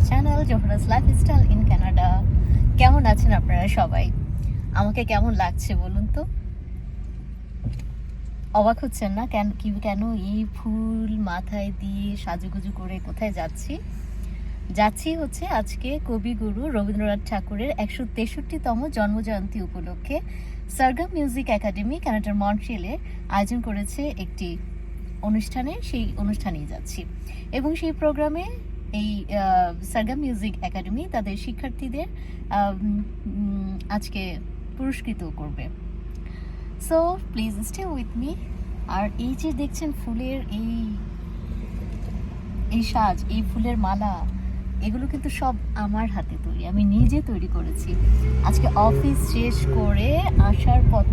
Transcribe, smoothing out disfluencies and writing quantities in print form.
Channel Zohra's lifestyle in Canada. কেমন আছেন আপনারা সবাই? আমাকে কেমন লাগছে বলুন তো? অবাক হচ্ছেন না কেন এই ফুল মাথায় দিয়ে সাজুগুজু করে কোথায় যাচ্ছি হচ্ছে আজকে কবিগুরু রবীন্দ্রনাথ ঠাকুরের 163তম জন্মজয়ন্তী উপলক্ষে সারগাম মিউজিক একাডেমি কানাডার মন্ট্রিয়েলে আয়োজন করেছে একটি সেই অনুষ্ঠানেই যাচ্ছি এবং সেই প্রোগ্রামে এই সারগাম মিউজিক একাডেমি তাদের শিক্ষার্থীদের আজকে পুরস্কৃত করবে। So please stay with me. আর এই যে দেখছেন ফুলের এই সাজ, এই ফুলের মালা, এগুলো কিন্তু সব আমার হাতে তৈরি, আমি নিজে তৈরি করেছি। আজকে অফিস শেষ করে আসার পথে